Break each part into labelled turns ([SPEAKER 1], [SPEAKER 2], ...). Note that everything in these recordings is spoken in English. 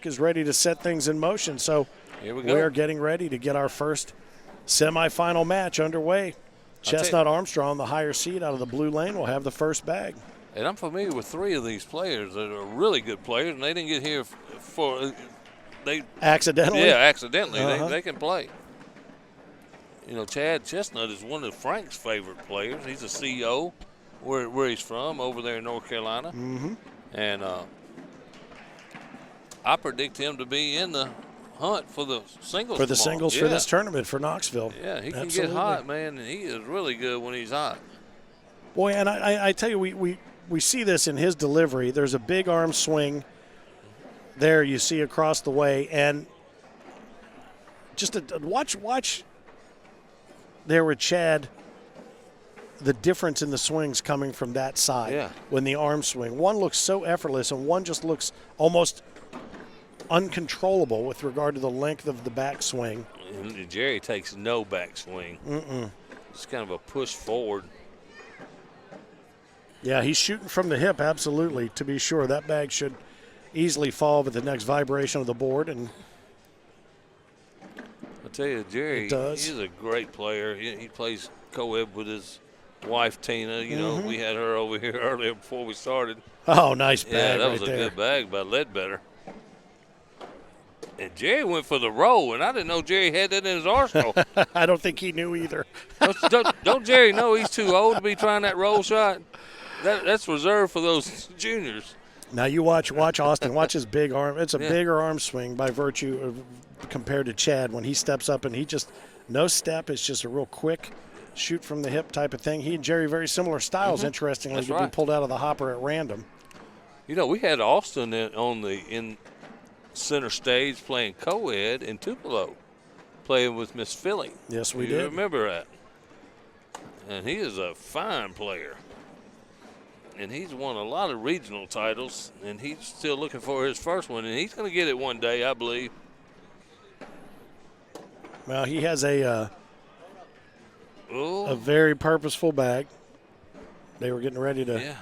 [SPEAKER 1] clock is ready to set things in motion. So
[SPEAKER 2] here we go.
[SPEAKER 1] We're getting ready to get our first semifinal match underway. Chestnut Armstrong, the higher seed out of the blue lane, will have the first bag.
[SPEAKER 2] And I'm familiar with 3 of these players that are really good players, and they didn't get here for they
[SPEAKER 1] accidentally.
[SPEAKER 2] Yeah, accidentally. They can play. You know, Chad Chestnut is one of Frank's favorite players. He's a CO where he's from, over there in North Carolina.
[SPEAKER 1] Mm-hmm.
[SPEAKER 2] And I predict him to be in the hunt for the singles.
[SPEAKER 1] For the singles for this tournament for Knoxville.
[SPEAKER 2] Yeah, he can get hot, man, and he is really good when he's hot.
[SPEAKER 1] Boy, and I tell you, we see this in his delivery. There's a big arm swing there you see across the way, and just watch there with Chad, the difference in the swings coming from that side when the arm swing. One looks so effortless, and one just looks almost uncontrollable with regard to the length of the backswing.
[SPEAKER 2] Jerry takes no backswing. It's kind of a push forward.
[SPEAKER 1] Yeah, he's shooting from the hip, absolutely, to be sure. That bag should easily fall with the next vibration of the board. And
[SPEAKER 2] I tell you, Jerry, he's a great player. He plays co-ed with his wife, Tina. You know, we had her over here earlier before we started.
[SPEAKER 1] Oh, nice bag.
[SPEAKER 2] Yeah, that was
[SPEAKER 1] right
[SPEAKER 2] a
[SPEAKER 1] there.
[SPEAKER 2] good bag by Ledbetter. And Jerry went for the roll, and I didn't know Jerry had that in his arsenal.
[SPEAKER 1] I don't think he knew either.
[SPEAKER 2] don't Jerry know he's too old to be trying that roll shot? That's reserved for those juniors.
[SPEAKER 1] Now you watch Austin. Watch his big arm. It's a bigger arm swing by virtue of compared to Chad when he steps up, and he just no step. It's just a real quick shoot from the hip type of thing. He and Jerry very similar styles. Interestingly, to be pulled out of the hopper at random.
[SPEAKER 2] You know, we had Austin in center stage playing co-ed in Tupelo, playing with Miss Philly.
[SPEAKER 1] Yes, we
[SPEAKER 2] You
[SPEAKER 1] did.
[SPEAKER 2] remember that. And he is a fine player. And he's won a lot of regional titles, and he's still looking for his first one, and he's going to get it one day, I believe.
[SPEAKER 1] Well, he has a very purposeful bag. They were getting ready to.
[SPEAKER 2] Yeah.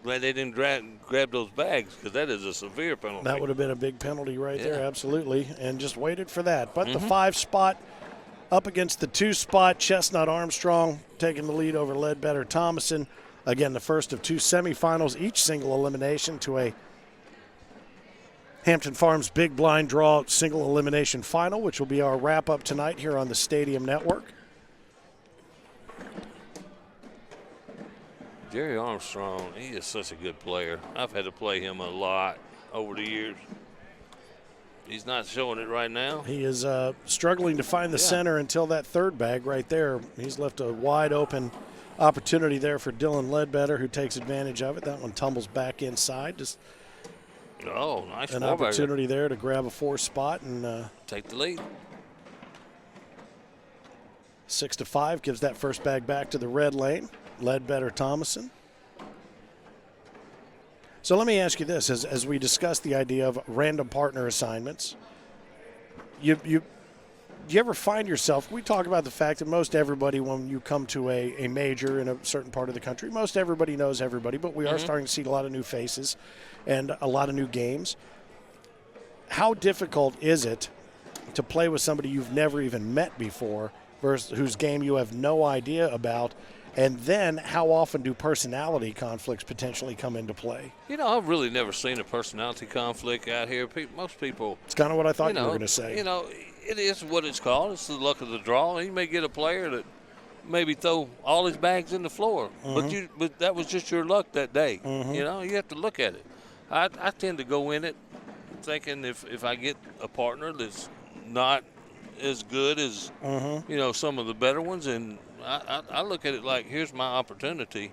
[SPEAKER 2] Glad they didn't grab those bags, because that is a severe penalty.
[SPEAKER 1] That would have been a big penalty right there, absolutely, and just waited for that. But the 5 spot up against the 2 spot, Chestnut Armstrong taking the lead over Ledbetter Thomason. Again, the first of 2 semifinals, each single elimination to a Hampton Farms Big Blind Draw single elimination final, which will be our wrap-up tonight here on the Stadium Network.
[SPEAKER 2] Jerry Armstrong, he is such a good player. I've had to play him a lot over the years. He's not showing it right now.
[SPEAKER 1] He is struggling to find the center until that 3rd bag right there. He's left a wide open opportunity there for Dylan Ledbetter, who takes advantage of it. That one tumbles back inside. Just
[SPEAKER 2] nice
[SPEAKER 1] an opportunity there to grab a 4 spot and
[SPEAKER 2] take the lead.
[SPEAKER 1] 6-5 gives that first bag back to the red lane. Ledbetter Thomason. So let me ask you this, as we discuss the idea of random partner assignments, you ever find yourself, we talk about the fact that most everybody, when you come to a major in a certain part of the country, most everybody knows everybody, but we are starting to see a lot of new faces and a lot of new games. How difficult is it to play with somebody you've never even met before versus whose game you have no idea about? And then how often do personality conflicts potentially come into play?
[SPEAKER 2] You know, I've really never seen a personality conflict out here. Most people.
[SPEAKER 1] It's kind of what I thought you were going to say.
[SPEAKER 2] You know, it is what it's called. It's the luck of the draw. You may get a player that maybe throw all his bags in the floor, but that was just your luck that day. You know, you have to look at it. I tend to go in it thinking if I get a partner that's not as good as you know, some of the better ones, and I look at it like, here's my opportunity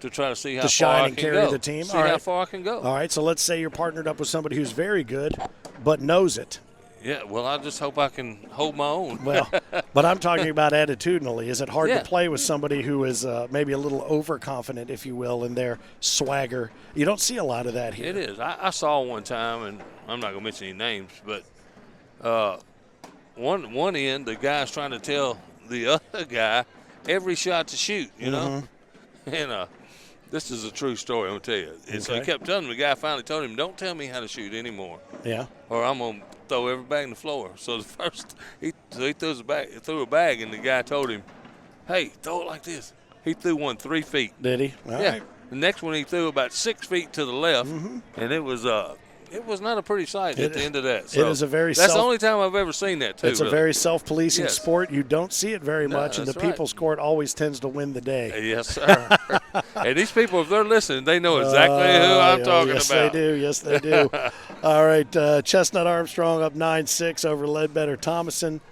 [SPEAKER 2] to try to see how far I can
[SPEAKER 1] carry
[SPEAKER 2] go.
[SPEAKER 1] the team.
[SPEAKER 2] See how far I can go.
[SPEAKER 1] All right, so let's say you're partnered up with somebody who's very good but knows it.
[SPEAKER 2] Yeah, well, I just hope I can hold my own.
[SPEAKER 1] Well, but I'm talking about attitudinally. Is it hard to play with somebody who is maybe a little overconfident, if you will, in their swagger? You don't see a lot of that here.
[SPEAKER 2] It is. I saw one time, and I'm not going to mention any names, but one end, the guy's trying to tell the other guy every shot to shoot, you know? And This is a true story, I'm going to tell you. And so he kept telling me, the guy finally told him, don't tell me how to shoot anymore.
[SPEAKER 1] Yeah.
[SPEAKER 2] Or I'm going to throw every bag on the floor. So the first, he threw a bag, and the guy told him, hey, throw it like this. He threw one 3 feet.
[SPEAKER 1] Did he? All right.
[SPEAKER 2] The next one he threw about 6 feet to the left, and it was not a pretty sight at the end of that. So
[SPEAKER 1] it is a very
[SPEAKER 2] that's the only time I've ever seen that, too.
[SPEAKER 1] It's a very self-policing
[SPEAKER 2] Yes.
[SPEAKER 1] sport. You don't see it very much, and the
[SPEAKER 2] that's right.
[SPEAKER 1] people's court always tends to win the day.
[SPEAKER 2] Yes, sir. And these people, if they're listening, they know exactly who I'm talking
[SPEAKER 1] yes,
[SPEAKER 2] about.
[SPEAKER 1] Yes, they do. Yes, they do. All right, Chestnut Armstrong up 9-6 over Ledbetter Thomason.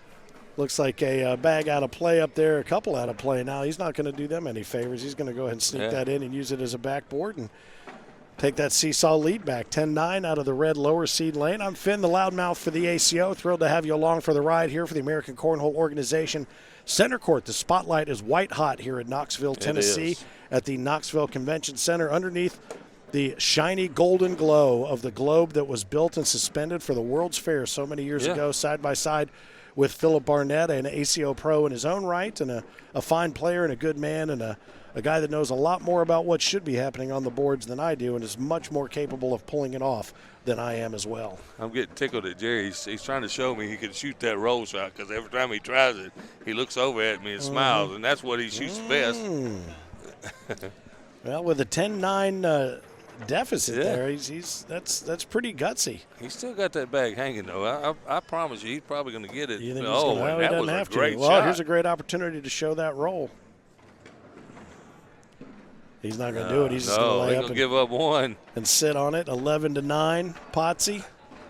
[SPEAKER 1] Looks like a bag out of play up there, a couple out of play now. He's not going to do them any favors. He's going to go ahead and sneak that in and use it as a backboard and take that seesaw lead back. 10-9 out of the red lower seed lane. I'm Finn, the loudmouth for the ACO. Thrilled to have you along for the ride here for the American Cornhole Organization. Center court, the spotlight is white hot here in Knoxville, Tennessee at the Knoxville Convention Center underneath the shiny golden glow of the globe that was built and suspended for the World's Fair so many years ago, side by side with Philip Barnett, an ACO pro in his own right, and a fine player and a good man, and a guy that knows a lot more about what should be happening on the boards than I do and is much more capable of pulling it off than I am as well.
[SPEAKER 2] I'm getting tickled at Jerry. He's trying to show me he can shoot that roll shot because every time he tries it, he looks over at me and smiles, and that's what he shoots best.
[SPEAKER 1] Well, with a 10-9 deficit there, that's pretty gutsy.
[SPEAKER 2] He's still got that bag hanging, though. I promise you, he's probably going to get it.
[SPEAKER 1] You think
[SPEAKER 2] that
[SPEAKER 1] he doesn't
[SPEAKER 2] was
[SPEAKER 1] have
[SPEAKER 2] a great
[SPEAKER 1] to.
[SPEAKER 2] shot.
[SPEAKER 1] Well, here's a great opportunity to show that roll. He's not going to do it. He's just going to lay up and
[SPEAKER 2] give up one
[SPEAKER 1] and sit on it. 11-9, Potsy.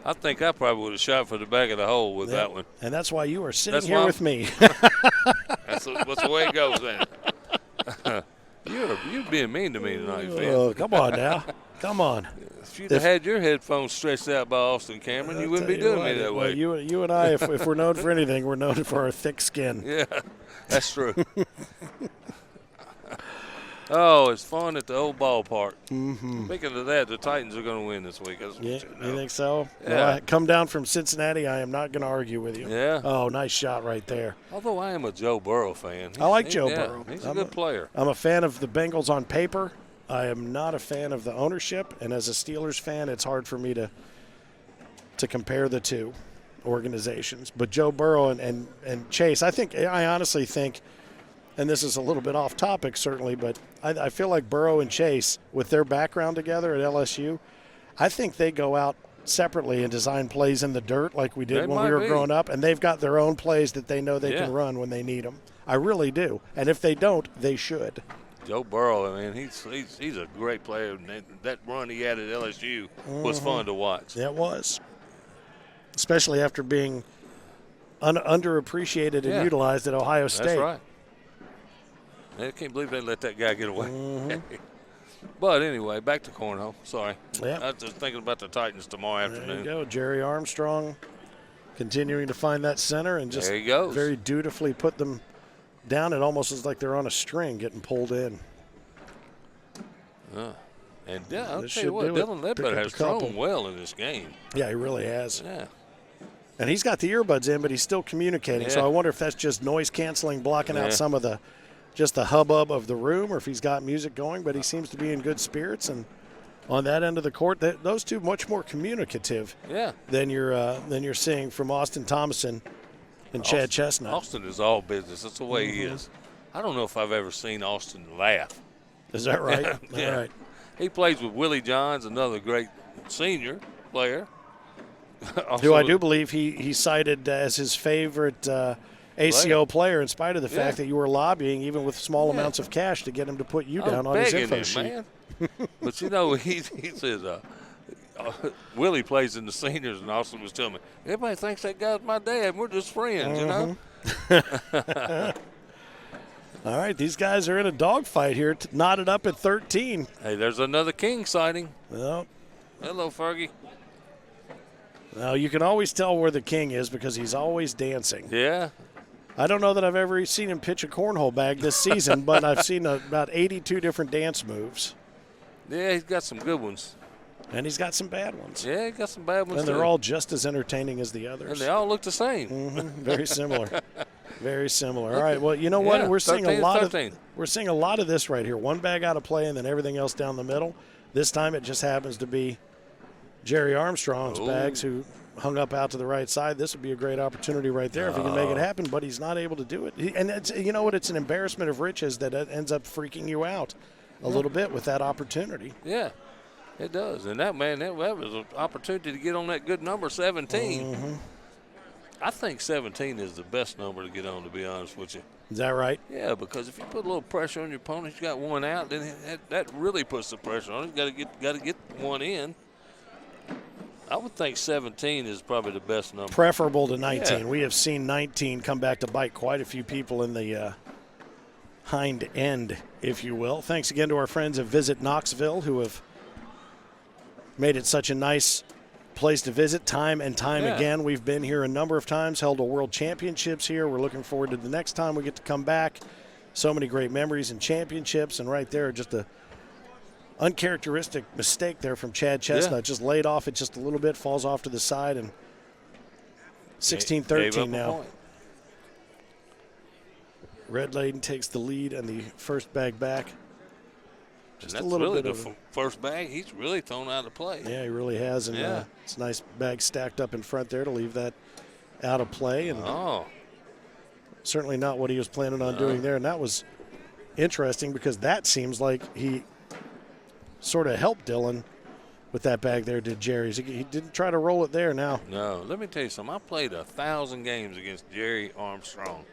[SPEAKER 2] I think I probably would have shot for the back of the hole with that one.
[SPEAKER 1] And that's why you are sitting here with me.
[SPEAKER 2] That's the way it goes, then. You're being mean to me tonight, Phil.
[SPEAKER 1] Oh, come on now. Come on.
[SPEAKER 2] If you'd have had your headphones stretched out by Austin Cameron, you wouldn't be doing me that way.
[SPEAKER 1] You and I, if we're known for anything, we're known for our thick skin.
[SPEAKER 2] Yeah, that's true. Oh, it's fun at the old ballpark. Speaking of that, the Titans are going to win this week.
[SPEAKER 1] You think so?
[SPEAKER 2] Yeah.
[SPEAKER 1] Well, I come down from Cincinnati. I am not going to argue with you.
[SPEAKER 2] Yeah.
[SPEAKER 1] Oh, nice shot right there.
[SPEAKER 2] Although I am a Joe Burrow fan.
[SPEAKER 1] I like Joe Burrow.
[SPEAKER 2] He's a good player.
[SPEAKER 1] I'm a fan of the Bengals on paper. I am not a fan of the ownership. And as a Steelers fan, it's hard for me to compare the two organizations. But Joe Burrow and Chase, I honestly think, and this is a little bit off topic certainly, but I feel like Burrow and Chase, with their background together at LSU, I think they go out separately and design plays in the dirt like we did when we were growing up, and they've got their own plays that they know they can run when they need them. I really do. And if they don't, they should.
[SPEAKER 2] Joe Burrow, I mean, he's a great player. That run he had at LSU was fun to watch.
[SPEAKER 1] Yeah, it was. Especially after being underappreciated and utilized at Ohio State.
[SPEAKER 2] That's right. I can't believe they let that guy get away. But anyway, back to cornhole. Sorry.
[SPEAKER 1] Yep.
[SPEAKER 2] I was just thinking about the Titans tomorrow afternoon.
[SPEAKER 1] There you go. Jerry Armstrong continuing to find that center and just very dutifully put them down. It almost is like they're on a string getting pulled in.
[SPEAKER 2] And I'll tell you what, Dylan Ledbetter has thrown well in this game.
[SPEAKER 1] Yeah, he really has.
[SPEAKER 2] Yeah.
[SPEAKER 1] And he's got the earbuds in, but he's still communicating.
[SPEAKER 2] Yeah.
[SPEAKER 1] So I wonder if that's just noise canceling, blocking out some of the hubbub of the room, or if he's got music going. But he seems to be in good spirits. And on that end of the court, those two much more communicative than you're seeing from Austin Thomason and Chad Chestnut.
[SPEAKER 2] Austin is all business. That's the way he is. I don't know if I've ever seen Austin laugh.
[SPEAKER 1] Is that right?
[SPEAKER 2] Yeah.
[SPEAKER 1] All right.
[SPEAKER 2] He plays with Willie Johns, another great senior player.
[SPEAKER 1] Who I do believe he cited as his favorite ACO player in spite of the fact that you were lobbying, even with small amounts of cash, to get him to put you down on his info sheet. Man.
[SPEAKER 2] But, you know, he says Willie plays in the seniors, and Austin was telling me, everybody thinks that guy's my dad. We're just friends, you know.
[SPEAKER 1] All right, these guys are in a dogfight here, knotted up at 13.
[SPEAKER 2] Hey, there's another King sighting.
[SPEAKER 1] Well,
[SPEAKER 2] hello, Fergie.
[SPEAKER 1] Now, you can always tell where the King is because he's always dancing.
[SPEAKER 2] Yeah.
[SPEAKER 1] I don't know that I've ever seen him pitch a cornhole bag this season, but I've seen about 82 different dance moves.
[SPEAKER 2] Yeah, he's got some good ones.
[SPEAKER 1] And he's got some bad ones.
[SPEAKER 2] Yeah, he got some bad ones,
[SPEAKER 1] and they're all just as entertaining as the others.
[SPEAKER 2] And they all look the same.
[SPEAKER 1] Very similar. Very similar. All right. Well, you know what?
[SPEAKER 2] Yeah,
[SPEAKER 1] We're seeing a
[SPEAKER 2] 13,
[SPEAKER 1] lot
[SPEAKER 2] 13.
[SPEAKER 1] we're seeing a lot of this right here. One bag out of play and then everything else down the middle. This time it just happens to be Jerry Armstrong's bags who hung up out to the right side. This would be a great opportunity right there if he can make it happen, but he's not able to do it. And it's, you know what? It's an embarrassment of riches that it ends up freaking you out a little bit with that opportunity.
[SPEAKER 2] Yeah, it does. And that was an opportunity to get on that good number, 17.
[SPEAKER 1] Mm-hmm.
[SPEAKER 2] I think 17 is the best number to get on, to be honest with you.
[SPEAKER 1] Is that right?
[SPEAKER 2] Yeah, because if you put a little pressure on your opponent, you got one out, then that really puts the pressure on him. You got to get one in. I would think 17 is probably the best number.
[SPEAKER 1] Preferable to 19.
[SPEAKER 2] Yeah.
[SPEAKER 1] We have seen 19 come back to bite quite a few people in the hind end, if you will. Thanks again to our friends at Visit Knoxville who have made it such a nice place to visit time and time again. We've been here a number of times, held a World Championships here. We're looking forward to the next time we get to come back. So many great memories and championships, and right there, just a uncharacteristic mistake there from Chad Chestnut.
[SPEAKER 2] Yeah.
[SPEAKER 1] Just laid off it just a little bit, falls off to the side, and 16-13 now. Red Lane takes the lead and the first bag back. Just
[SPEAKER 2] and
[SPEAKER 1] a
[SPEAKER 2] that's
[SPEAKER 1] little
[SPEAKER 2] really
[SPEAKER 1] bit
[SPEAKER 2] the
[SPEAKER 1] of
[SPEAKER 2] first bag he's really thrown out of play.
[SPEAKER 1] Yeah, he really has, and it's a nice bag stacked up in front there to leave that out of play, and certainly not what he was planning on doing there. And that was interesting because that seems like he sort of helped Dylan with that bag there, did Jerry's. He didn't try to roll it there now.
[SPEAKER 2] No, let me tell you something. I played 1,000 games against Jerry Armstrong,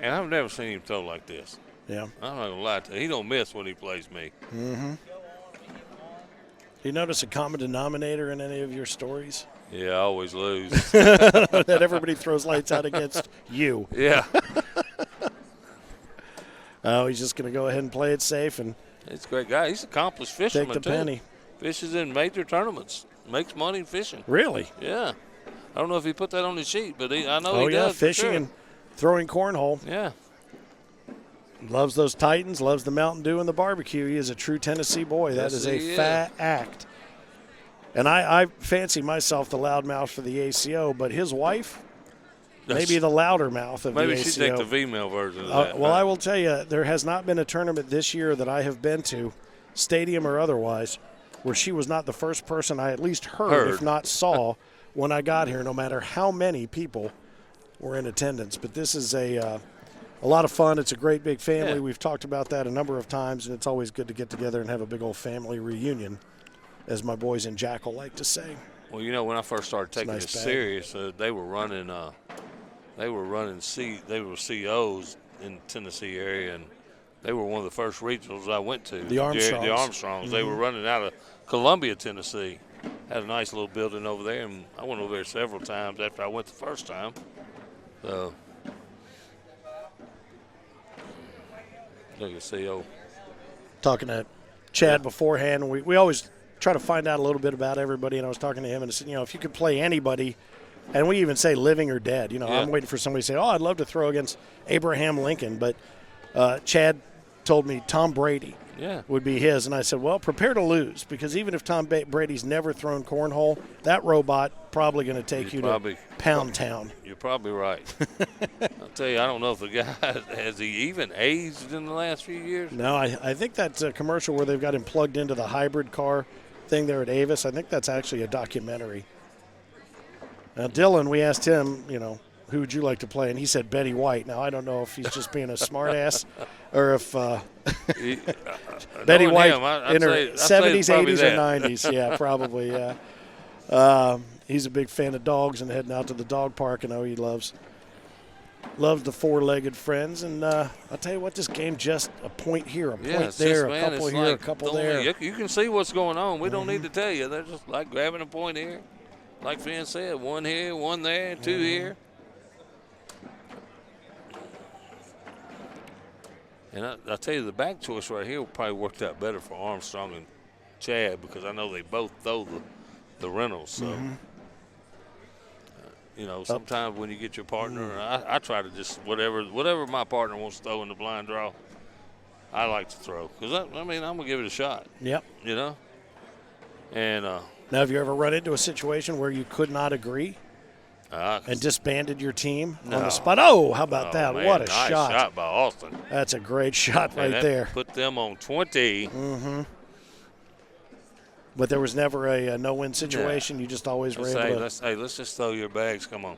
[SPEAKER 2] and I've never seen him throw like this.
[SPEAKER 1] Yeah.
[SPEAKER 2] I'm not going to lie to you. He don't miss when he plays me.
[SPEAKER 1] Mm-hmm. You notice a common denominator in any of your stories?
[SPEAKER 2] Yeah, I always lose.
[SPEAKER 1] That everybody throws lights out against you.
[SPEAKER 2] Yeah.
[SPEAKER 1] Oh, he's just going to go ahead and play it safe and
[SPEAKER 2] He's a great guy. He's an accomplished fisherman,
[SPEAKER 1] take the penny.
[SPEAKER 2] Fishes in major tournaments. Makes money fishing.
[SPEAKER 1] Really?
[SPEAKER 2] Yeah. I don't know if he put that on his sheet, but I know
[SPEAKER 1] he
[SPEAKER 2] does.
[SPEAKER 1] Fishing and throwing cornhole.
[SPEAKER 2] Yeah.
[SPEAKER 1] Loves those Titans, loves the Mountain Dew and the barbecue. He is a true Tennessee boy. That is a fat act. And I fancy myself the loudmouth for the ACO, but his wife, maybe the louder mouth of the ACO.
[SPEAKER 2] Maybe she take the female version of that.
[SPEAKER 1] Well, I will tell you, there has not been a tournament this year that I have been to, stadium or otherwise, where she was not the first person I at least heard. If not saw, when I got here, no matter how many people were in attendance. But this is a lot of fun. It's a great big family.
[SPEAKER 2] Yeah.
[SPEAKER 1] We've talked about that a number of times, and it's always good to get together and have a big old family reunion, as my boys in Jackal like to say.
[SPEAKER 2] Well, you know, when I first started taking
[SPEAKER 1] nice
[SPEAKER 2] this
[SPEAKER 1] bag.
[SPEAKER 2] serious, they were running COs in the Tennessee area, and they were one of the first regionals I went to.
[SPEAKER 1] The Armstrongs.
[SPEAKER 2] The Armstrongs. They were running out of Columbia, Tennessee. Had a nice little building over there, and I went over there several times after I went the first time. So, look at CO.
[SPEAKER 1] Talking to Chad beforehand, we always try to find out a little bit about everybody, and I was talking to him and I said, if you could play anybody, and we even say living or dead, I'm waiting for somebody to say, I'd love to throw against Abraham Lincoln, but Chad told me Tom Brady would be his, and I said, well, prepare to lose, because even if Tom Brady's never thrown cornhole, that robot probably going to take you to Pound Town.
[SPEAKER 2] You're probably right. I'll tell you, I don't know if the guy has he even aged in the last few years.
[SPEAKER 1] No, I think that's a commercial where they've got him plugged into the hybrid car thing there at Avis. I think that's actually a documentary. Now, Dylan, we asked him, who would you like to play? And he said Betty White. Now, I don't know if he's just being a smartass or if Betty White in her 70s, 80s, or 90s. Yeah, probably, yeah. He's a big fan of dogs and heading out to the dog park. I know he loves the four-legged friends. And I'll tell you what, this game just a point here, a point there, a couple here, a couple there.
[SPEAKER 2] You can see what's going on. We don't need to tell you. They're just like grabbing a point here. Like Finn said, one here, one there, two here. And I'll tell you, the back choice right here probably worked out better for Armstrong and Chad, because I know they both throw the rentals. So, sometimes when you get your partner, I try to just whatever my partner wants to throw in the blind draw, I like to throw. Because, I'm going to give it a shot.
[SPEAKER 1] Yep.
[SPEAKER 2] And
[SPEAKER 1] now, have you ever run into a situation where you could not agree? and disbanded your team
[SPEAKER 2] No.
[SPEAKER 1] on the spot. Oh, how about that?
[SPEAKER 2] Man,
[SPEAKER 1] What a
[SPEAKER 2] nice
[SPEAKER 1] shot.
[SPEAKER 2] by Austin.
[SPEAKER 1] That's a great shot right
[SPEAKER 2] that
[SPEAKER 1] there.
[SPEAKER 2] Put them on 20.
[SPEAKER 1] But there was never a no-win situation. You just always were able to.
[SPEAKER 2] Let's just throw your bags. Come on.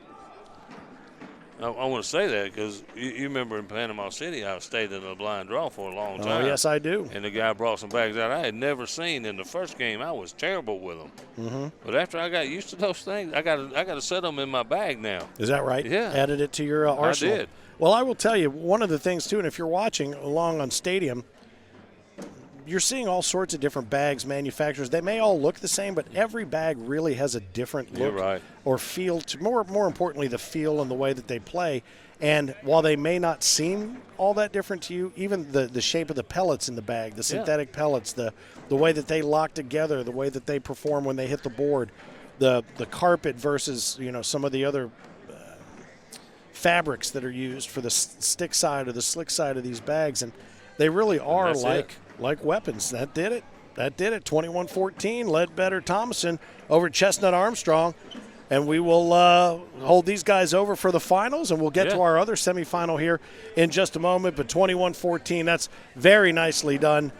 [SPEAKER 2] I want to say that because you remember in Panama City, I stayed in a blind draw for a long time.
[SPEAKER 1] Oh, yes, I do.
[SPEAKER 2] And the guy brought some bags out I had never seen. In the first game, I was terrible with them. But after I got used to those things, I got to set them in my bag now.
[SPEAKER 1] Is that right?
[SPEAKER 2] Yeah.
[SPEAKER 1] Added it to your arsenal.
[SPEAKER 2] I did.
[SPEAKER 1] Well, I will tell you, one of the things, too, and if you're watching along on Stadium, you're seeing all sorts of different bags manufacturers. They may all look the same, but every bag really has a different look or feel. To more importantly, the feel and the way that they play. And while they may not seem all that different to you, even the shape of the pellets in the bag, the synthetic pellets, the way that they lock together, the way that they perform when they hit the board, the carpet versus some of the other fabrics that are used for the stick side or the slick side of these bags, and they really are like weapons. That did it. 21-14, Ledbetter Thomason over Chestnut Armstrong. And we will hold these guys over for the finals, and we'll get to our other semifinal here in just a moment. But 21-14, that's very nicely done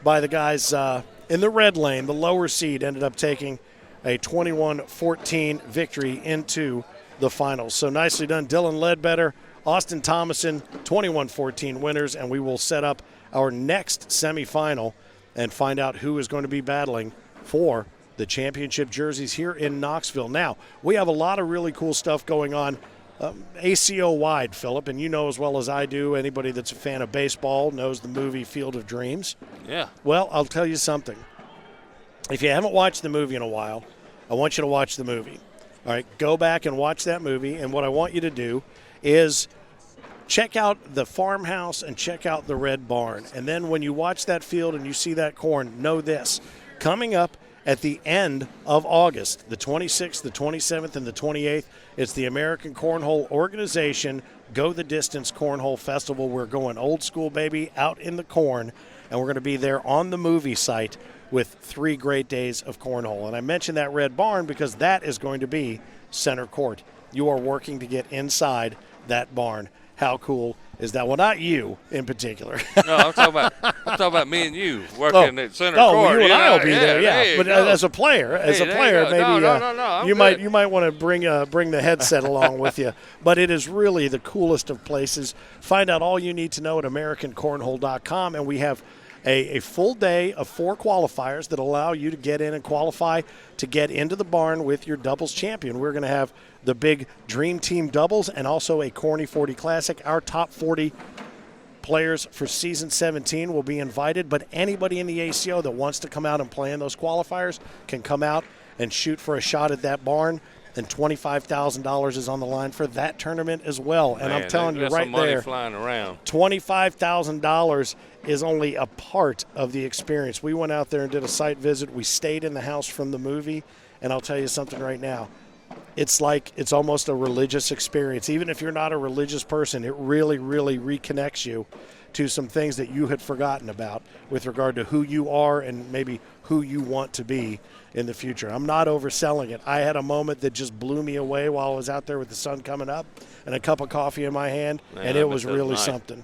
[SPEAKER 1] by the guys in the red lane. The lower seed ended up taking a 21-14 victory into the finals. So nicely done, Dylan Ledbetter, Austin Thomason, 21-14 winners, and we will set up our next semifinal and find out who is going to be battling for the championship jerseys here in Knoxville. Now, we have a lot of really cool stuff going on ACO-wide, Philip, and you know as well as I do, anybody that's a fan of baseball knows the movie Field of Dreams.
[SPEAKER 2] Yeah.
[SPEAKER 1] Well, I'll tell you something. If you haven't watched the movie in a while, I want you to watch the movie. All right, go back and watch that movie, and what I want you to do is check out the farmhouse and check out the red barn. And then when you watch that field and you see that corn, know this. Coming up at the end of August, the 26th, the 27th, and the 28th, it's the American Cornhole Organization Go the Distance Cornhole Festival. We're going old school, baby, out in the corn, and we're going to be there on the movie site with 3 great days of cornhole. And I mentioned that red barn because that is going to be center court. You are working to get inside that barn. How cool is that? Well, not you in particular.
[SPEAKER 2] No, I'm talking about me and you working at center court.
[SPEAKER 1] Oh, you and I will be there, yeah. But
[SPEAKER 2] go.
[SPEAKER 1] as a player, maybe
[SPEAKER 2] no,
[SPEAKER 1] you might want to bring the headset along with you. But it is really the coolest of places. Find out all you need to know at AmericanCornhole.com, and we have a full day of 4 qualifiers that allow you to get in and qualify to get into the barn with your doubles champion. We're going to have the big Dream Team doubles and also a Corny 40 Classic. Our top 40 players for season 17 will be invited, but anybody in the ACO that wants to come out and play in those qualifiers can come out and shoot for a shot at that barn. And $25,000 is on the line for that tournament as well. And I'm telling you right there, $25,000 is only a part of the experience. We went out there and did a site visit. We stayed in the house from the movie, and I'll tell you something right now. It's almost a religious experience. Even if you're not a religious person, it really, really reconnects you to some things that you had forgotten about with regard to who you are and maybe who you want to be in the future. I'm not overselling it. I had a moment that just blew me away while I was out there with the sun coming up and a cup of coffee in my hand, and it was really something.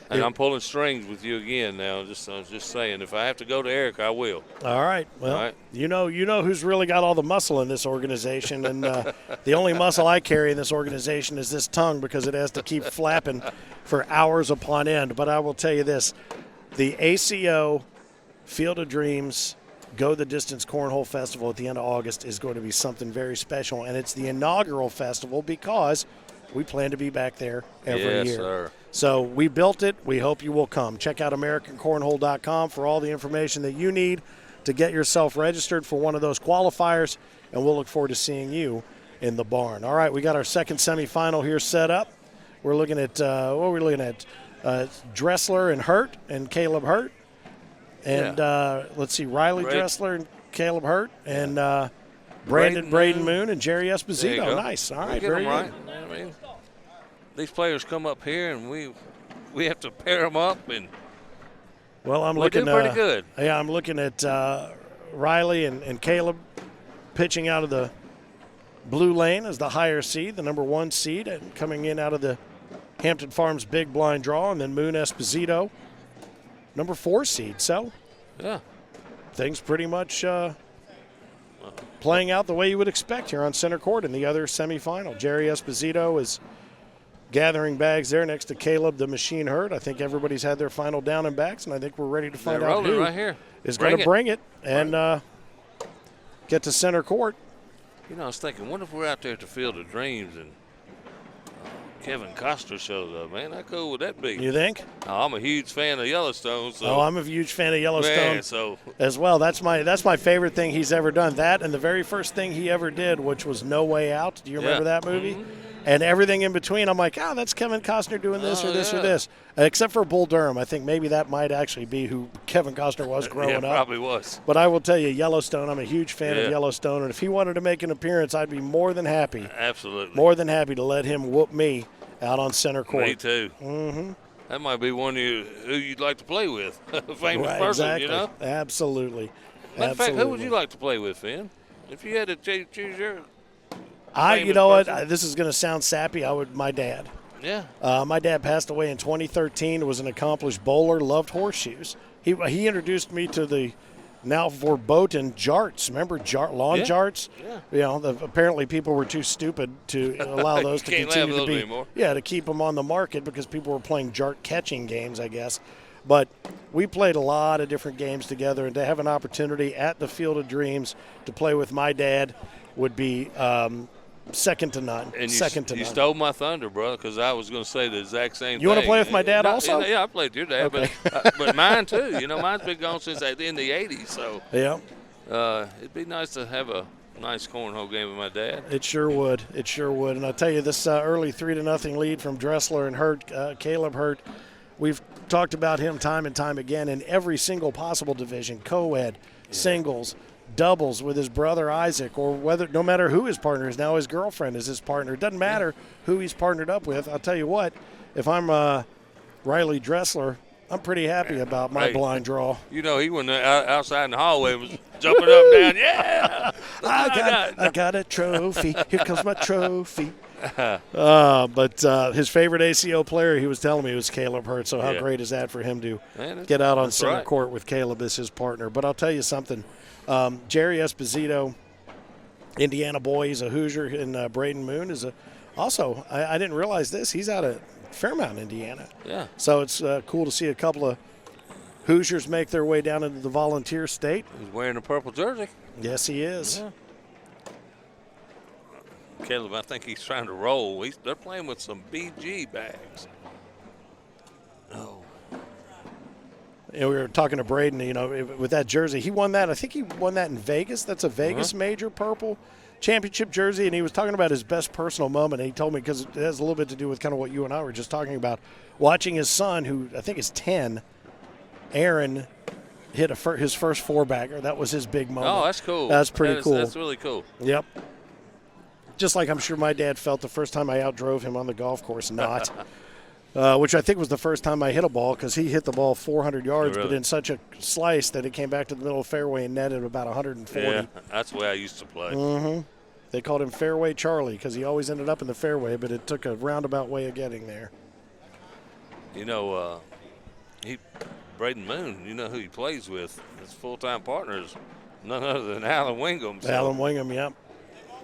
[SPEAKER 2] And I'm pulling strings with you again now. I was just saying, if I have to go to Eric, I will.
[SPEAKER 1] All right. Well, all right. You know who's really got all the muscle in this organization, and the only muscle I carry in this organization is this tongue because it has to keep flapping for hours upon end. But I will tell you this, the ACO Field of Dreams Go the Distance Cornhole Festival at the end of August is going to be something very special, and it's the inaugural festival because we plan to be back there every year.
[SPEAKER 2] Yes, sir.
[SPEAKER 1] So we built it. We hope you will come. Check out AmericanCornhole.com for all the information that you need to get yourself registered for one of those qualifiers, and we'll look forward to seeing you in the barn. All right, we got our second semifinal here set up. We're looking at Dressler and Hurt and Caleb Hurt. And let's see, Riley Dressler and Caleb Hurt and Braden Moon and Jerry Esposito. Nice. All right, very good.
[SPEAKER 2] Right. I mean, these players come up here, and we have to pair them up. And
[SPEAKER 1] well, I'm
[SPEAKER 2] looking pretty good.
[SPEAKER 1] Yeah, I'm looking at Riley and Caleb pitching out of the Blue Lane is the higher seed, the number 1 seed, and coming in out of the Hampton Farms big blind draw, and then Moon Esposito, number 4 seed. So,
[SPEAKER 2] yeah,
[SPEAKER 1] things pretty much playing out the way you would expect here on center court in the other semifinal. Jerry Esposito is gathering bags there next to Caleb the Machine Hurt. I think everybody's had their final down and backs, and I think we're ready to find out who
[SPEAKER 2] right here
[SPEAKER 1] is going to bring it and get to center court.
[SPEAKER 2] You know, I was thinking, what if we're out there at the Field of Dreams and Kevin Costner shows up, man? How cool would that be?
[SPEAKER 1] You think?
[SPEAKER 2] Oh, I'm a huge fan of Yellowstone. So.
[SPEAKER 1] Oh, I'm a huge fan of Yellowstone as well. That's my favorite thing he's ever done. That and the very first thing he ever did, which was No Way Out. Do you remember that movie? Mm-hmm. And everything in between, I'm like, that's Kevin Costner doing this or this or this. Except for Bull Durham. I think maybe that might actually be who Kevin Costner was growing up.
[SPEAKER 2] Probably was.
[SPEAKER 1] But I will tell you, Yellowstone, I'm a huge fan of Yellowstone. And if he wanted to make an appearance, I'd be more than happy.
[SPEAKER 2] Absolutely.
[SPEAKER 1] More than happy to let him whoop me out on center court.
[SPEAKER 2] Me too.
[SPEAKER 1] Mm-hmm.
[SPEAKER 2] That might be one of you who you'd like to play with. A famous person,
[SPEAKER 1] exactly.
[SPEAKER 2] You know?
[SPEAKER 1] Absolutely.
[SPEAKER 2] Matter of fact, who would you like to play with, Finn? If you had to choose your
[SPEAKER 1] you know what? This is going to sound sappy. My dad.
[SPEAKER 2] Yeah.
[SPEAKER 1] My dad passed away in 2013. Was an accomplished bowler. Loved horseshoes. He introduced me to the now verboten jarts. Remember lawn jarts?
[SPEAKER 2] Yeah.
[SPEAKER 1] You know, apparently people were too stupid to allow those to continue to be.
[SPEAKER 2] Anymore.
[SPEAKER 1] Yeah, to keep them on the market because people were playing jart catching games, I guess. But we played a lot of different games together, and to have an opportunity at the Field of Dreams to play with my dad would be second to none.
[SPEAKER 2] And
[SPEAKER 1] you
[SPEAKER 2] stole my thunder, bro, because I was going to say the exact same thing.
[SPEAKER 1] You want to play with my dad also?
[SPEAKER 2] Yeah, I played with your dad,
[SPEAKER 1] okay.
[SPEAKER 2] but mine too. You know, mine's been gone since in the 80s. So
[SPEAKER 1] yeah,
[SPEAKER 2] it'd be nice to have a nice cornhole game with my dad.
[SPEAKER 1] It sure would. It sure would. And I'll tell you, this early 3-0 lead from Dressler and Hurt, Caleb Hurt, we've talked about him time and time again in every single possible division, co-ed, singles, doubles with his brother Isaac, or no matter who his partner is. Now his girlfriend is his partner. It doesn't matter who he's partnered up with. I'll tell you what, if I'm Riley Dressler, I'm pretty happy about my blind draw.
[SPEAKER 2] You know, he went outside in the hallway, was jumping up and down. Yeah,
[SPEAKER 1] I got a trophy. Here comes my trophy. But his favorite ACO player, he was telling me, was Caleb Hurt. So how great is that for him to get out on center court with Caleb as his partner? But I'll tell you something. Jerry Esposito, Indiana boy, he's a Hoosier, and Braden Moon is also, I didn't realize this, he's out of Fairmount, Indiana.
[SPEAKER 2] Yeah.
[SPEAKER 1] So it's cool to see a couple of Hoosiers make their way down into the Volunteer State.
[SPEAKER 2] He's wearing a purple jersey.
[SPEAKER 1] Yes, he is.
[SPEAKER 2] Yeah. Caleb, I think he's trying to roll. They're playing with some BG bags. Oh.
[SPEAKER 1] We were talking to Braden, with that jersey. He won that. I think he won that in Vegas. That's a Vegas major purple championship jersey, and he was talking about his best personal moment. And he told me, because it has a little bit to do with kind of what you and I were just talking about, watching his son, who I think is 10, Aaron, hit his first four-bagger. That was his big moment.
[SPEAKER 2] Oh, that's cool.
[SPEAKER 1] That's pretty cool.
[SPEAKER 2] That's really cool.
[SPEAKER 1] Yep. Just like I'm sure my dad felt the first time I outdrove him on the golf course, which I think was the first time I hit a ball, because he hit the ball 400 yards, but in such a slice that it came back to the middle of the fairway and netted about 140.
[SPEAKER 2] Yeah, that's the way I used to play.
[SPEAKER 1] Mm-hmm. They called him Fairway Charlie because he always ended up in the fairway, but it took a roundabout way of getting there.
[SPEAKER 2] You know, Braden Moon, you know who he plays with. His full-time partner is none other than Alan Wingham.
[SPEAKER 1] Alan Wingham, yep.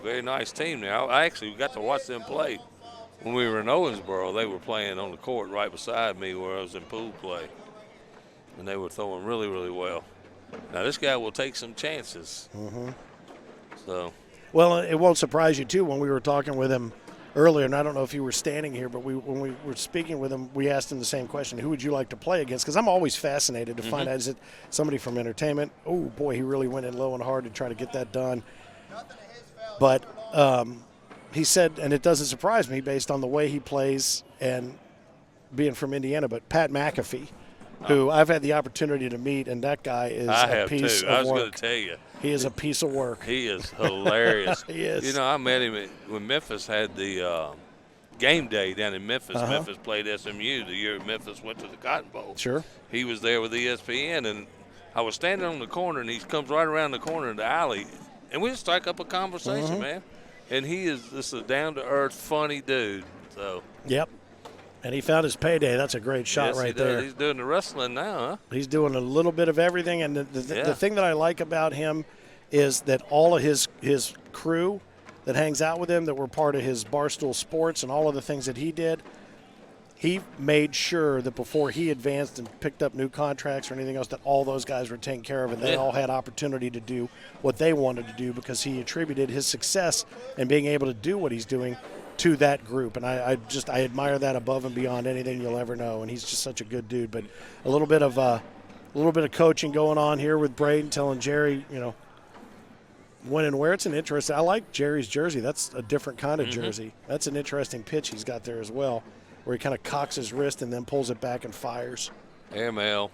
[SPEAKER 2] Very nice team there. I actually got to watch them play. When we were in Owensboro, they were playing on the court right beside me where I was in pool play. And they were throwing really, really well. Now, this guy will take some chances.
[SPEAKER 1] Mm-hmm.
[SPEAKER 2] So.
[SPEAKER 1] Well, it won't surprise you, too, when we were talking with him earlier, and I don't know if you were standing here, but when we were speaking with him, we asked him the same question: who would you like to play against? Because I'm always fascinated to find out, is it somebody from entertainment? Oh, boy, he really went in low and hard to try to get that done. But he said, and it doesn't surprise me based on the way he plays and being from Indiana, but Pat McAfee, who I've had the opportunity to meet, and that guy is a piece of work.
[SPEAKER 2] I was going to tell you.
[SPEAKER 1] He is a piece of work.
[SPEAKER 2] He is hilarious.
[SPEAKER 1] He is.
[SPEAKER 2] You know, I met him when Memphis had the game day down in Memphis. Memphis played SMU the year Memphis went to the Cotton Bowl.
[SPEAKER 1] Sure.
[SPEAKER 2] He was there with ESPN, and I was standing on the corner, and he comes right around the corner of the alley, and we just strike up a conversation, man. And he is just a down-to-earth, funny dude. So.
[SPEAKER 1] Yep. And he found his payday. That's a great shot right there.
[SPEAKER 2] He's doing the wrestling now, huh?
[SPEAKER 1] He's doing a little bit of everything. And the thing that I like about him is that all of his crew that hangs out with him, that were part of his Barstool Sports and all of the things that he did, he made sure that before he advanced and picked up new contracts or anything else, that all those guys were taken care of and they all had opportunity to do what they wanted to do, because he attributed his success and being able to do what he's doing to that group. And I admire that above and beyond anything you'll ever know. And he's just such a good dude. But a little bit of coaching going on here with Braden, telling Jerry, when and where. It's an interesting. I like Jerry's jersey. That's a different kind of jersey. That's an interesting pitch he's got there as well, where he kind of cocks his wrist and then pulls it back and fires.
[SPEAKER 2] Airmail.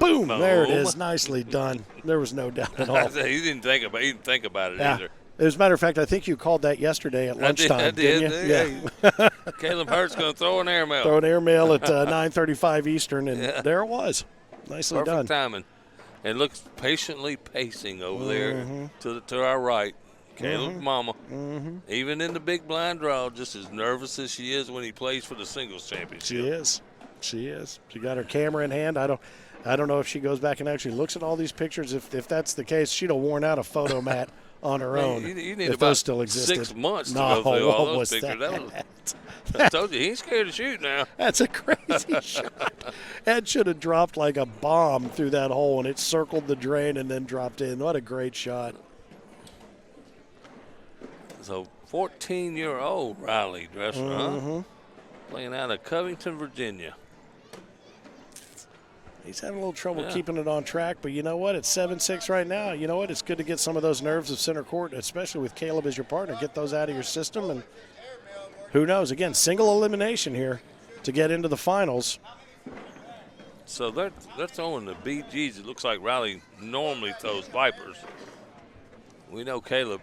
[SPEAKER 1] Boom! There it is. Nicely done. There was no doubt at all.
[SPEAKER 2] He didn't think about it either.
[SPEAKER 1] As a matter of fact, I think you called that yesterday at lunchtime.
[SPEAKER 2] I did.
[SPEAKER 1] Didn't you? Yeah.
[SPEAKER 2] Caleb Hurt's going to throw an airmail.
[SPEAKER 1] Throw an airmail at 9:35 Eastern, and there it was. Nicely
[SPEAKER 2] Perfect
[SPEAKER 1] done.
[SPEAKER 2] timing. And looks patiently pacing over there to our right. Caleb's mama. Even in the big blind draw, just as nervous as she is when he plays for the singles championship.
[SPEAKER 1] She is. She got her camera in hand. I don't know if she goes back and actually looks at all these pictures. If that's the case, she'd have worn out a photo mat on her own.
[SPEAKER 2] You need
[SPEAKER 1] if
[SPEAKER 2] about
[SPEAKER 1] those still existed.
[SPEAKER 2] 6 months to go through all those pictures. I told you, he ain't scared to shoot now.
[SPEAKER 1] That's a crazy shot. That should have dropped like a bomb through that hole, and it circled the drain and then dropped in. What a great shot.
[SPEAKER 2] So, 14-year-old Riley Dressler, huh? Playing out of Covington, Virginia.
[SPEAKER 1] He's having a little trouble keeping it on track, but you know what? It's 7-6 right now. You know what? It's good to get some of those nerves of center court, especially with Caleb as your partner. Get those out of your system, and who knows? Again, single elimination here to get into the finals.
[SPEAKER 2] So they're throwing the BGs. It looks like Riley normally throws Vipers. We know Caleb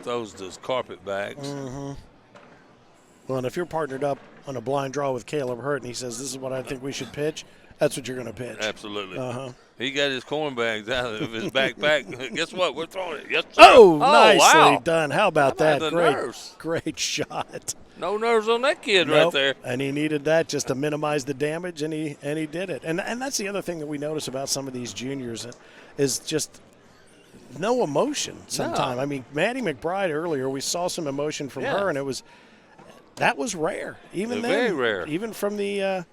[SPEAKER 2] throws those carpet bags.
[SPEAKER 1] Well, and if you're partnered up on a blind draw with Caleb Hurt and he says, this is what I think we should pitch, that's what you're going to pitch.
[SPEAKER 2] Absolutely. He got his corn bags out of his backpack. Guess what? We're throwing it. Yes, sir.
[SPEAKER 1] Oh, nicely done. How about that?
[SPEAKER 2] Nerves?
[SPEAKER 1] Great shot.
[SPEAKER 2] No nerves on that kid right there.
[SPEAKER 1] And he needed that just to minimize the damage, and he did it. And that's the other thing that we notice about some of these juniors is just no emotion sometimes.
[SPEAKER 2] No.
[SPEAKER 1] I mean, Maddie McBride earlier, we saw some emotion from her, and that was rare. Even then,
[SPEAKER 2] very rare.
[SPEAKER 1] Even from the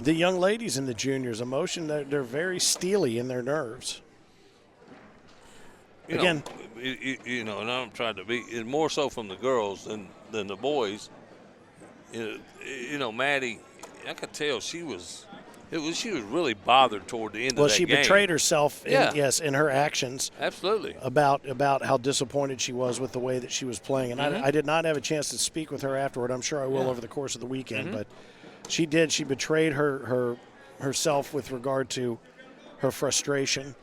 [SPEAKER 1] young ladies and the juniors, emotion, they're very steely in their nerves.
[SPEAKER 2] And I'm trying to be more so from the girls than the boys. Maddie, I could tell she was really bothered toward the end of that game.
[SPEAKER 1] Well, she betrayed herself in her actions.
[SPEAKER 2] Absolutely.
[SPEAKER 1] About how disappointed she was with the way that she was playing. And I did not have a chance to speak with her afterward. I'm sure I will over the course of the weekend, but she did. She betrayed herself with regard to her frustration.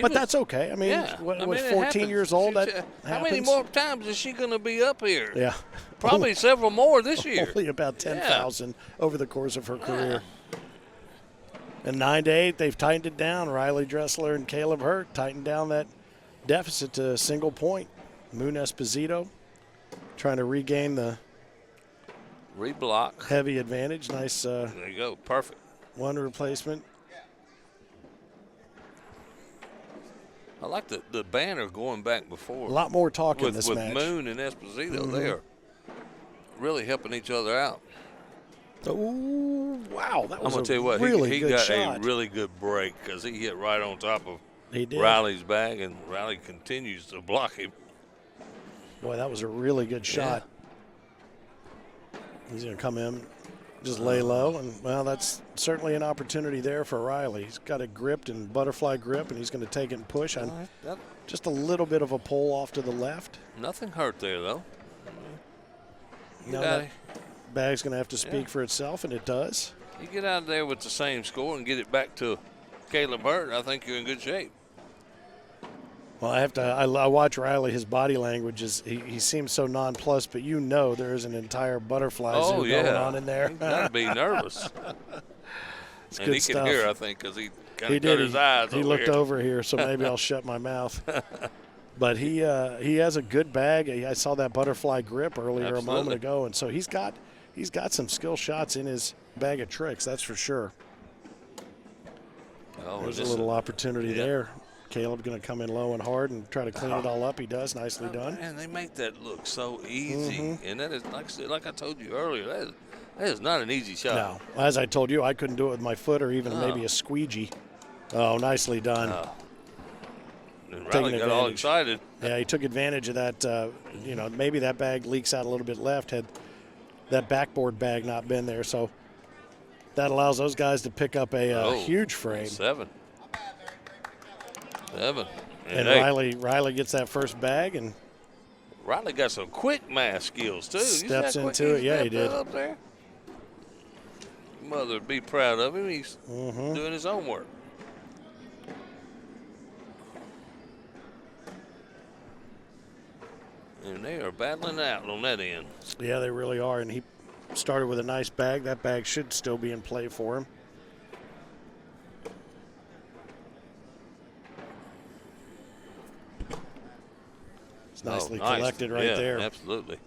[SPEAKER 1] That's okay. I mean, 14 years old, that happens.
[SPEAKER 2] How many more times is she going to be up here?
[SPEAKER 1] Yeah.
[SPEAKER 2] Probably several more this year.
[SPEAKER 1] Only about 10,000 over the course of her career. And 9-8, they've tightened it down. Riley Dressler and Caleb Hurt tightened down that deficit to a single point. Moon Esposito trying to regain the
[SPEAKER 2] reblock
[SPEAKER 1] heavy advantage. Nice.
[SPEAKER 2] There you go. Perfect.
[SPEAKER 1] One replacement.
[SPEAKER 2] I like the banner going back before.
[SPEAKER 1] A lot more talk in this match.
[SPEAKER 2] With Moon and Esposito, they are really helping each other out.
[SPEAKER 1] Oh, wow. That was
[SPEAKER 2] I'm going to tell you what,
[SPEAKER 1] really good
[SPEAKER 2] got
[SPEAKER 1] shot.
[SPEAKER 2] A really good break because he hit right on top of
[SPEAKER 1] did.
[SPEAKER 2] Riley's bag, and Riley continues to block him.
[SPEAKER 1] Boy, that was a really good shot. He's going to come in, just lay low, and, well, that's certainly an opportunity there for Riley. He's got it gripped and butterfly grip, and he's going to take it and push on just a little bit of a pull off to the left.
[SPEAKER 2] Nothing hurt there, though.
[SPEAKER 1] No, that bag's going to have to speak for itself, and it does.
[SPEAKER 2] You get out of there with the same score and get it back to Caleb Hurt, I think you're in good shape.
[SPEAKER 1] Well, I watch Riley. His body language he seems so nonplussed, but there is an entire butterfly zoo going on in there.
[SPEAKER 2] He's got to be nervous.
[SPEAKER 1] It's
[SPEAKER 2] and
[SPEAKER 1] good
[SPEAKER 2] he
[SPEAKER 1] stuff.
[SPEAKER 2] can hear, I think, because he kind of cut his eyes.
[SPEAKER 1] He looked over here, so maybe I'll shut my mouth. But he has a good bag. I saw that butterfly grip earlier a moment
[SPEAKER 2] Absolutely.
[SPEAKER 1] ago, and so he's got some skill shots in his bag of tricks. That's for sure.
[SPEAKER 2] Oh,
[SPEAKER 1] There's a
[SPEAKER 2] this
[SPEAKER 1] little
[SPEAKER 2] is-
[SPEAKER 1] opportunity
[SPEAKER 2] yeah.
[SPEAKER 1] there. Caleb going to come in low and hard and try to clean it all up. He does. Nicely done.
[SPEAKER 2] Man, they make that look so easy, and that is like I told you earlier. That is not an easy shot.
[SPEAKER 1] No, as I told you, I couldn't do it with my foot or even
[SPEAKER 2] No.
[SPEAKER 1] maybe a squeegee. Oh, nicely done.
[SPEAKER 2] And
[SPEAKER 1] Taking
[SPEAKER 2] Riley got all
[SPEAKER 1] advantage.
[SPEAKER 2] excited.
[SPEAKER 1] Yeah, he took advantage of that. Maybe that bag leaks out a little bit left. Had that backboard bag not been there, so that allows those guys to pick up a huge frame.
[SPEAKER 2] 7.
[SPEAKER 1] And
[SPEAKER 2] hey,
[SPEAKER 1] Riley gets that first bag and
[SPEAKER 2] Riley got some quick math skills too. You see
[SPEAKER 1] Steps
[SPEAKER 2] how quick
[SPEAKER 1] into it. Yeah, he
[SPEAKER 2] stepped
[SPEAKER 1] did.
[SPEAKER 2] Up there. Mother would be proud of him. He's
[SPEAKER 1] Mm-hmm.
[SPEAKER 2] doing his homework. And they are battling out on that end.
[SPEAKER 1] yeah, they really are. And he started with a nice bag. That bag should still be in play for him. It's nicely
[SPEAKER 2] nice.
[SPEAKER 1] collected right
[SPEAKER 2] Yeah,
[SPEAKER 1] there.
[SPEAKER 2] Absolutely.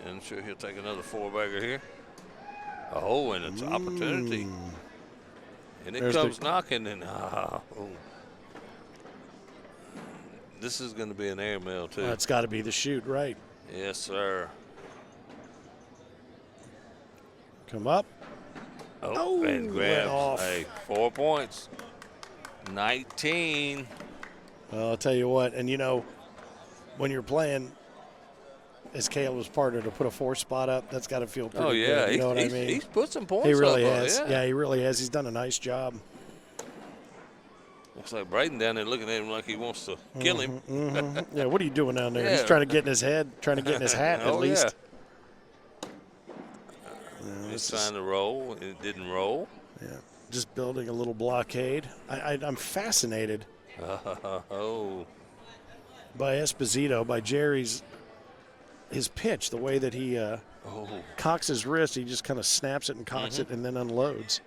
[SPEAKER 2] And I'm sure he'll take another 4-bagger here. Oh, and it's an opportunity. And it
[SPEAKER 1] There's
[SPEAKER 2] comes
[SPEAKER 1] the-
[SPEAKER 2] knocking, and this is going to be an airmail too.
[SPEAKER 1] That's got to be the shoot, right?
[SPEAKER 2] Yes, sir.
[SPEAKER 1] Come up.
[SPEAKER 2] Oh, and
[SPEAKER 1] went
[SPEAKER 2] grabs.
[SPEAKER 1] off.
[SPEAKER 2] Hey, 4 points. 19.
[SPEAKER 1] Well, I'll tell you what, and when you're playing as Caleb's partner to put a 4 spot up, that's got to feel pretty
[SPEAKER 2] Oh, yeah.
[SPEAKER 1] good. You know what I
[SPEAKER 2] he's,
[SPEAKER 1] mean?
[SPEAKER 2] he's put some points
[SPEAKER 1] He really
[SPEAKER 2] up.
[SPEAKER 1] has.
[SPEAKER 2] Yeah.
[SPEAKER 1] Yeah, he really has. He's done a nice job.
[SPEAKER 2] Looks like Braden down there looking at him like he wants to kill him.
[SPEAKER 1] Mm-hmm. Yeah, what are you doing down there? He's
[SPEAKER 2] Yeah.
[SPEAKER 1] trying to get in his head, trying to get in his hat at
[SPEAKER 2] Oh,
[SPEAKER 1] least.
[SPEAKER 2] He's trying to roll. It didn't roll.
[SPEAKER 1] Yeah, just building a little blockade. I'm fascinated
[SPEAKER 2] Oh.
[SPEAKER 1] by Esposito, by Jerry's his pitch, the way that he cocks his wrist. He just kind of snaps it and cocks it and then unloads.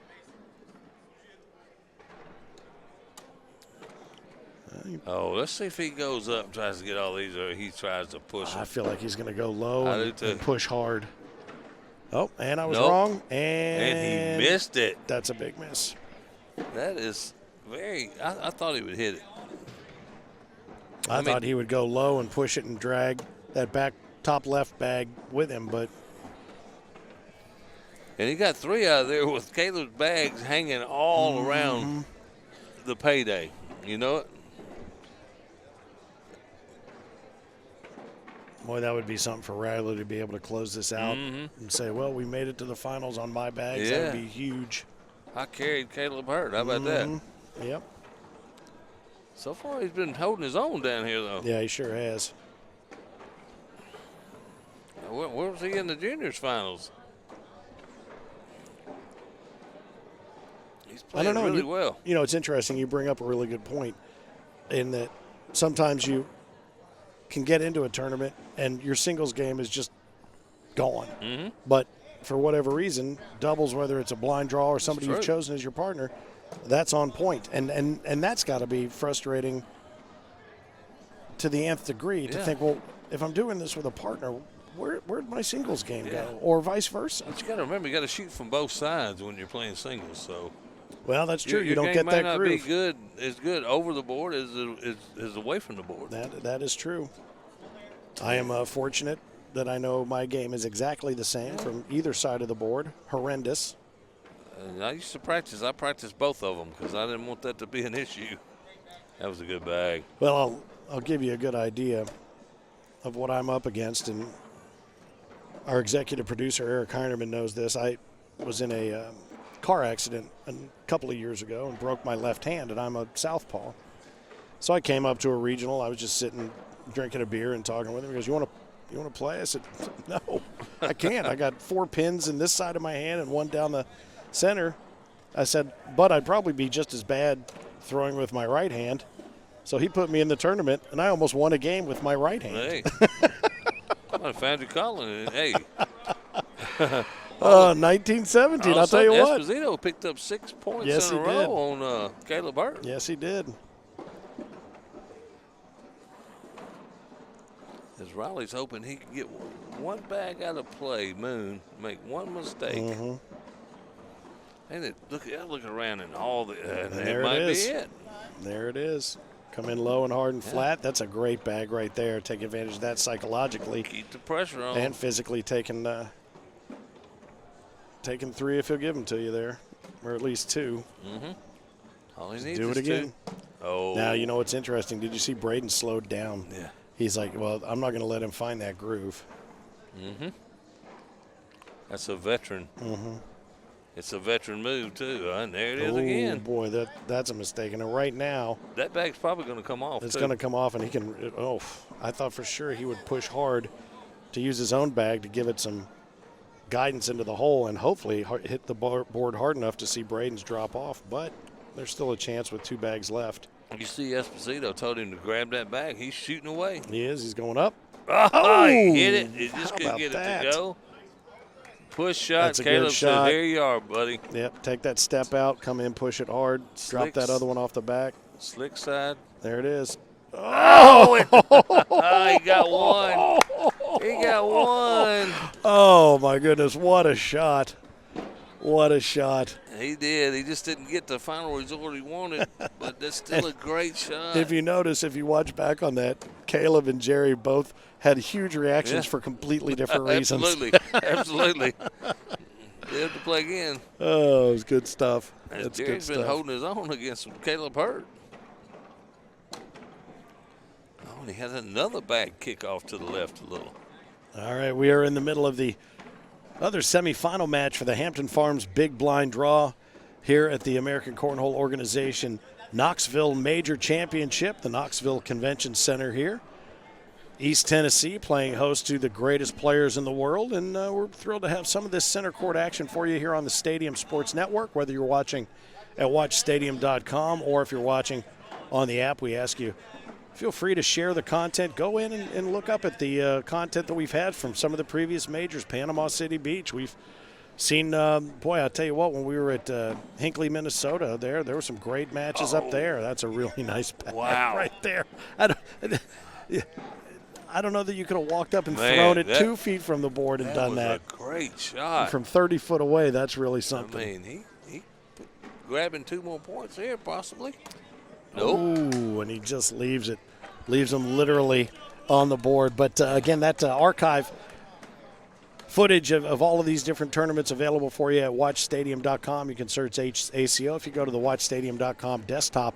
[SPEAKER 2] Oh, let's see if he goes up and tries to get all these, or he tries to push
[SPEAKER 1] I
[SPEAKER 2] them.
[SPEAKER 1] feel like he's going to go low
[SPEAKER 2] I do
[SPEAKER 1] and
[SPEAKER 2] too.
[SPEAKER 1] push hard. Oh, and I was
[SPEAKER 2] Nope.
[SPEAKER 1] wrong.
[SPEAKER 2] And he missed it.
[SPEAKER 1] That's a big miss.
[SPEAKER 2] That is very. I thought he would hit it.
[SPEAKER 1] I
[SPEAKER 2] mean-
[SPEAKER 1] thought he would go low and push it and drag that back top left bag with him, but
[SPEAKER 2] And he got 3 out of there with Caleb's bags hanging all around the payday. You know it?
[SPEAKER 1] boy, that would be something for Riley to be able to close this out and say, well, we made it to the finals on my bags. That would
[SPEAKER 2] Yeah.
[SPEAKER 1] be huge.
[SPEAKER 2] I carried Caleb Hurt. How about that?
[SPEAKER 1] Yep.
[SPEAKER 2] So far, he's been holding his own down here, though.
[SPEAKER 1] Yeah, he sure has.
[SPEAKER 2] Where was he in the juniors finals? He's
[SPEAKER 1] I don't
[SPEAKER 2] playing
[SPEAKER 1] know.
[SPEAKER 2] really well.
[SPEAKER 1] You know, it's interesting. You bring up a really good point in that sometimes you can get into a tournament and your singles game is just gone. But for whatever reason, doubles, whether it's a blind draw or somebody you've
[SPEAKER 2] true.
[SPEAKER 1] chosen as your partner, that's on point. And that's got to be frustrating to the nth degree to
[SPEAKER 2] Yeah.
[SPEAKER 1] think, well, if I'm doing this with a partner, where'd my singles game
[SPEAKER 2] Yeah.
[SPEAKER 1] go? Or vice versa.
[SPEAKER 2] But you got to remember, you got to shoot from both sides when you're playing singles. So
[SPEAKER 1] Well, that's true.
[SPEAKER 2] Your
[SPEAKER 1] You don't
[SPEAKER 2] game
[SPEAKER 1] get
[SPEAKER 2] might
[SPEAKER 1] that
[SPEAKER 2] not
[SPEAKER 1] groove.
[SPEAKER 2] be good as good over the board as away from the board.
[SPEAKER 1] That is true. I am fortunate that I know my game is exactly the same from either side of the board. Horrendous.
[SPEAKER 2] And I used to practice. I practiced both of them because I didn't want that to be an issue. That was a good bag.
[SPEAKER 1] Well, I'll give you a good idea of what I'm up against, and our executive producer Eric Heinerman knows this. I was in a car accident a couple of years ago and broke my left hand, and I'm a southpaw. So I came up to a regional. I was just sitting, drinking a beer and talking with him. He goes, "You want to play?" I said, "No, I can't. I got 4 pins in this side of my hand and 1 down the center." I said, "But I'd probably be just as bad throwing with my right hand." So he put me in the tournament, and I almost won a game with my right hand.
[SPEAKER 2] Hey, I found you calling. Hey,
[SPEAKER 1] 1917,
[SPEAKER 2] all
[SPEAKER 1] I'll
[SPEAKER 2] of a
[SPEAKER 1] tell you
[SPEAKER 2] sudden,
[SPEAKER 1] what.
[SPEAKER 2] Esposito picked up 6 points
[SPEAKER 1] Yes,
[SPEAKER 2] in a
[SPEAKER 1] he
[SPEAKER 2] row
[SPEAKER 1] did.
[SPEAKER 2] on Caleb Hurt.
[SPEAKER 1] Yes, he did.
[SPEAKER 2] As Riley's hoping he can get one bag out of play, Moon, make one mistake. And looking around and all the,
[SPEAKER 1] there
[SPEAKER 2] might
[SPEAKER 1] it is.
[SPEAKER 2] be it.
[SPEAKER 1] There it is. Come in low and hard and flat. That's a great bag right there. Take advantage of that psychologically.
[SPEAKER 2] Keep the pressure on.
[SPEAKER 1] And physically taking 3 if he'll give them to you there, or at least 2.
[SPEAKER 2] All he needs
[SPEAKER 1] Do
[SPEAKER 2] is
[SPEAKER 1] it again.
[SPEAKER 2] 2. Oh.
[SPEAKER 1] Now, you know what's interesting? Did you see Braden slowed down?
[SPEAKER 2] Yeah.
[SPEAKER 1] He's like, well, I'm not going to let him find that groove.
[SPEAKER 2] That's a veteran. It's a veteran move, too. And there it is again.
[SPEAKER 1] Oh, boy, that's a mistake. And right now,
[SPEAKER 2] that bag's probably going to come off,
[SPEAKER 1] it's going to come off, and he can – I thought for sure he would push hard to use his own bag to give it some guidance into the hole and hopefully hit the board hard enough to see Braden's drop off. But there's still a chance with 2 bags left.
[SPEAKER 2] You see Esposito told him to grab that bag. He's shooting away.
[SPEAKER 1] He is. He's going up.
[SPEAKER 2] Oh, he hit it. He just
[SPEAKER 1] How
[SPEAKER 2] couldn't
[SPEAKER 1] about
[SPEAKER 2] get
[SPEAKER 1] that?
[SPEAKER 2] it to go. Push shot.
[SPEAKER 1] That's a good
[SPEAKER 2] Caleb
[SPEAKER 1] shot.
[SPEAKER 2] said, there you are, buddy.
[SPEAKER 1] Yep, take that step out, come in, push it hard, drop that other one off the back.
[SPEAKER 2] Slick side.
[SPEAKER 1] There it is.
[SPEAKER 2] Oh, he got one. He got one.
[SPEAKER 1] Oh, my goodness, what a shot. What a shot.
[SPEAKER 2] He did. He just didn't get the final result he wanted, but that's still a great shot.
[SPEAKER 1] If you notice, if you watch back on that, Caleb and Jerry both had huge reactions for completely different reasons.
[SPEAKER 2] Absolutely. They have to play again.
[SPEAKER 1] Oh, it was good stuff.
[SPEAKER 2] And
[SPEAKER 1] That's
[SPEAKER 2] Jerry's
[SPEAKER 1] good
[SPEAKER 2] been
[SPEAKER 1] stuff.
[SPEAKER 2] holding his own against Caleb Hurt. Oh, and he had another back kickoff to the left a little.
[SPEAKER 1] All right, we are in the middle of the other semifinal match for the Hampton Farms Big Blind Draw here at the American Cornhole Organization Knoxville Major Championship, the Knoxville Convention Center here. East Tennessee playing host to the greatest players in the world, and we're thrilled to have some of this center court action for you here on the Stadium Sports Network, whether you're watching at watchstadium.com or if you're watching on the app. We ask you, feel free to share the content. Go in and look up at the content that we've had from some of the previous majors. Panama City Beach. We've seen, boy, I'll tell you what, when we were at Hinckley, Minnesota, there were some great matches up there. That's a really nice bag right there. I don't know that you could have walked up and thrown it 2 feet from the board and done that.
[SPEAKER 2] That was a great shot.
[SPEAKER 1] From 30 foot away, that's really something.
[SPEAKER 2] I mean, he grabbing 2 more points here, possibly. Nope.
[SPEAKER 1] Ooh, and he just leaves him literally on the board. But, again, that archive footage of all of these different tournaments available for you at watchstadium.com. You can search ACO. If you go to the watchstadium.com desktop,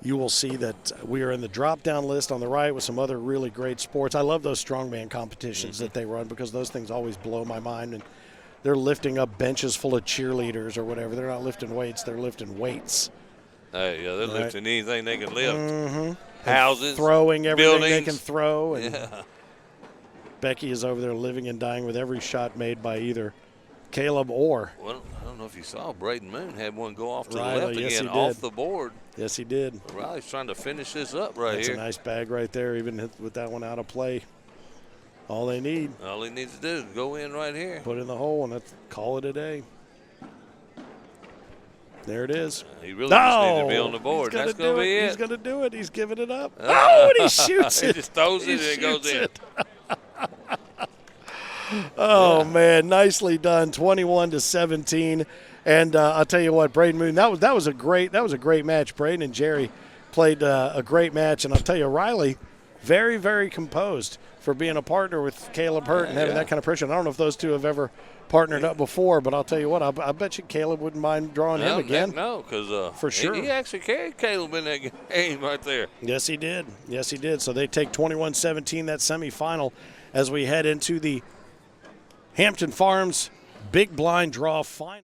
[SPEAKER 1] you will see that we are in the drop-down list on the right with some other really great sports. I love those strongman competitions that they run because those things always blow my mind. And they're lifting up benches full of cheerleaders or whatever. They're not lifting weights. They're lifting weights.
[SPEAKER 2] Hey, yeah, they're lifting anything they can lift. Houses,
[SPEAKER 1] throwing everything
[SPEAKER 2] buildings.
[SPEAKER 1] they can throw. And Becky is over there living and dying with every shot made by either Caleb or.
[SPEAKER 2] Well, I don't know if you saw Braden Moon had one go off to
[SPEAKER 1] Riley.
[SPEAKER 2] the left
[SPEAKER 1] Yes,
[SPEAKER 2] again,
[SPEAKER 1] he did.
[SPEAKER 2] off the board.
[SPEAKER 1] Yes, he did.
[SPEAKER 2] Riley's trying to finish this up
[SPEAKER 1] That's
[SPEAKER 2] here.
[SPEAKER 1] a nice bag right there, even with that one out of play. All they need.
[SPEAKER 2] All he needs to do is go in right here.
[SPEAKER 1] Put in the hole and call it a day. There it is.
[SPEAKER 2] He really just needs to be on the board.
[SPEAKER 1] That's
[SPEAKER 2] going to be it.
[SPEAKER 1] He's going to do it. He's giving it up. Oh, and he shoots it.
[SPEAKER 2] He just throws it and it goes in.
[SPEAKER 1] Oh, man, nicely done, 21-17. And I'll tell you what, Braden Moon, that was a great match. Braden and Jerry played a great match, and I'll tell you, Riley, very, very composed for being a partner with Caleb Hurt and having that kind of pressure. And I don't know if those two have ever partnered up before, but I'll tell you what, I bet you Caleb wouldn't mind drawing him again.
[SPEAKER 2] No, because
[SPEAKER 1] for sure.
[SPEAKER 2] He actually carried Caleb in that game right there.
[SPEAKER 1] Yes, he did. Yes, he did. So they take 21-17, that semifinal, as we head into the Hampton Farms Big Blind Draw final.